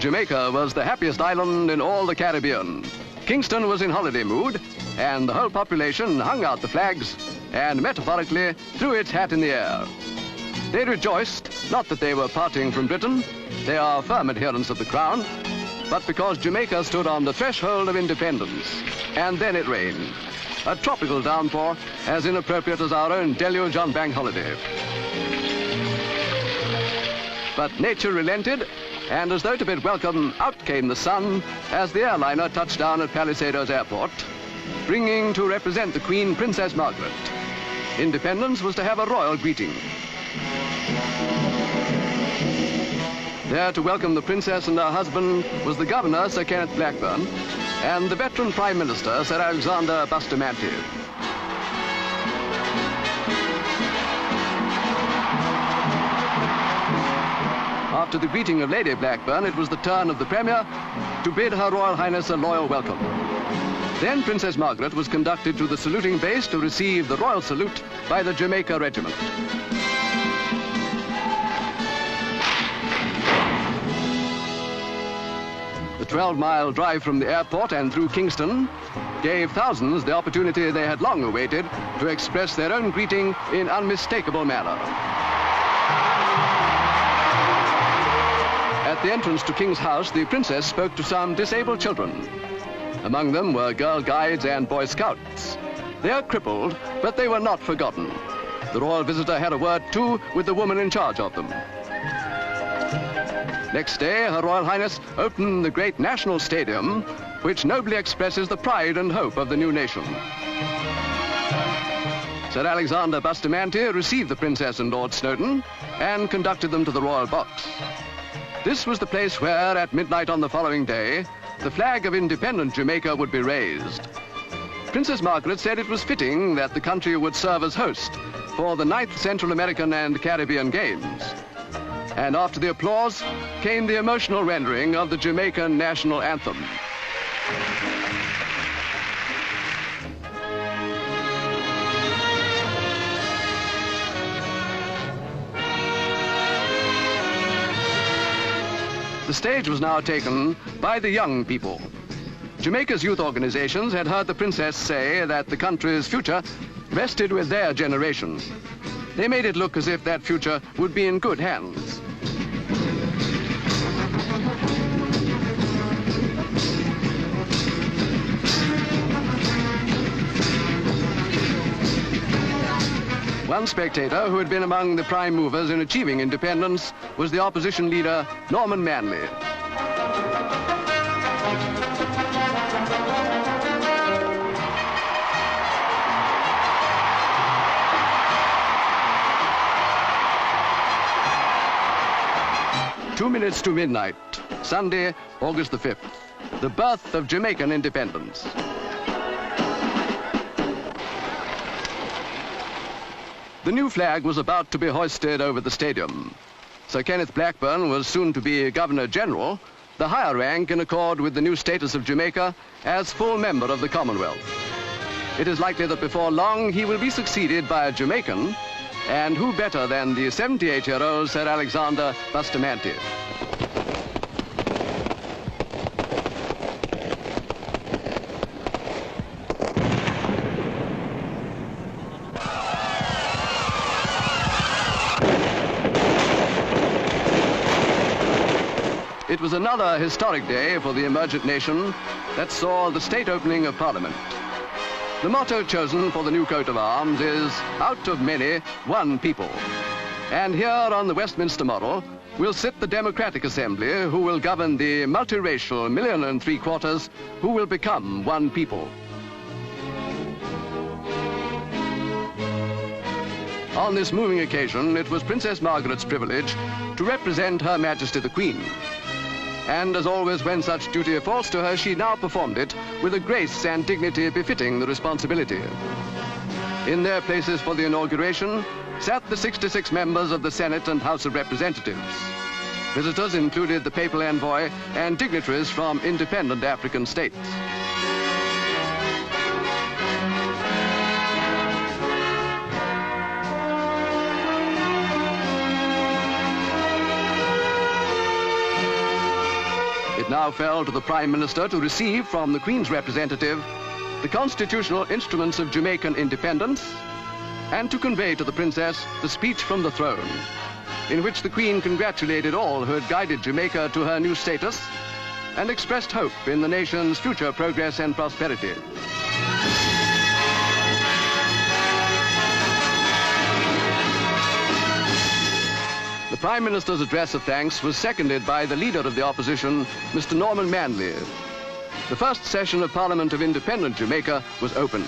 Jamaica was the happiest island in all the Caribbean. Kingston was in holiday mood, and the whole population hung out the flags and metaphorically threw its hat in the air. They rejoiced, not that they were parting from Britain, they are firm adherents of the crown, but because Jamaica stood on the threshold of independence. And then it rained. A tropical downpour, as inappropriate as our own deluge on bank holiday. But nature relented, and as though to bid welcome, out came the sun as the airliner touched down at Palisadoes Airport, bringing to represent the Queen, Princess Margaret. Independence was to have a royal greeting. There to welcome the Princess and her husband was the Governor, Sir Kenneth Blackburn, and the veteran Prime Minister, Sir Alexander Bustamante. After the greeting of Lady Blackburn, it was the turn of the Premier to bid Her Royal Highness a loyal welcome. Then Princess Margaret was conducted to the saluting base to receive the royal salute by the Jamaica Regiment. The 12-mile drive from the airport and through Kingston gave thousands the opportunity they had long awaited to express their own greeting in unmistakable manner. At the entrance to King's House, the Princess spoke to some disabled children. Among them were Girl Guides and Boy Scouts. They are crippled, but they were not forgotten. The royal visitor had a word, too, with the woman in charge of them. Next day, Her Royal Highness opened the great National Stadium, which nobly expresses the pride and hope of the new nation. Sir Alexander Bustamante received the Princess and Lord Snowdon and conducted them to the royal box. This was the place where, at midnight on the following day, the flag of independent Jamaica would be raised. Princess Margaret said it was fitting that the country would serve as host for the 9th Central American and Caribbean Games. And after the applause came the emotional rendering of the Jamaican national anthem. The stage was now taken by the young people. Jamaica's youth organizations had heard the Princess say that the country's future rested with their generation. They made it look as if that future would be in good hands. One spectator who had been among the prime movers in achieving independence was the opposition leader, Norman Manley. Two minutes to midnight, Sunday, August the 5th, the birth of Jamaican independence. The new flag was about to be hoisted over the stadium. Sir Kenneth Blackburn was soon to be Governor-General, the higher rank in accord with the new status of Jamaica as full member of the Commonwealth. It is likely that before long he will be succeeded by a Jamaican, and who better than the 78-year-old Sir Alexander Bustamante. It was another historic day for the emergent nation that saw the state opening of Parliament. The motto chosen for the new coat of arms is, out of many, one people. And here on the Westminster model will sit the Democratic Assembly who will govern the multiracial 1.75 million who will become one people. On this moving occasion, it was Princess Margaret's privilege to represent Her Majesty the Queen. And as always, when such duty falls to her, she now performed it with a grace and dignity befitting the responsibility. In their places for the inauguration sat the 66 members of the Senate and House of Representatives. Visitors included the papal envoy and dignitaries from independent African states. now fell to the Prime Minister to receive from the Queen's representative the constitutional instruments of Jamaican independence and to convey to the Princess the speech from the throne, in which the Queen congratulated all who had guided Jamaica to her new status and expressed hope in the nation's future progress and prosperity. The Prime Minister's address of thanks was seconded by the leader of the opposition, Mr. Norman Manley. The first session of Parliament of independent Jamaica was opened.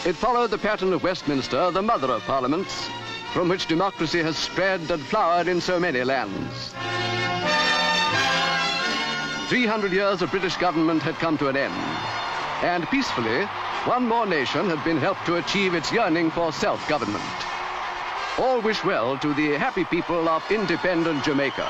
It followed the pattern of Westminster, the mother of parliaments, from which democracy has spread and flowered in so many lands. 300 years of British government had come to an end, and peacefully, one more nation had been helped to achieve its yearning for self-government. All wish well to the happy people of independent Jamaica.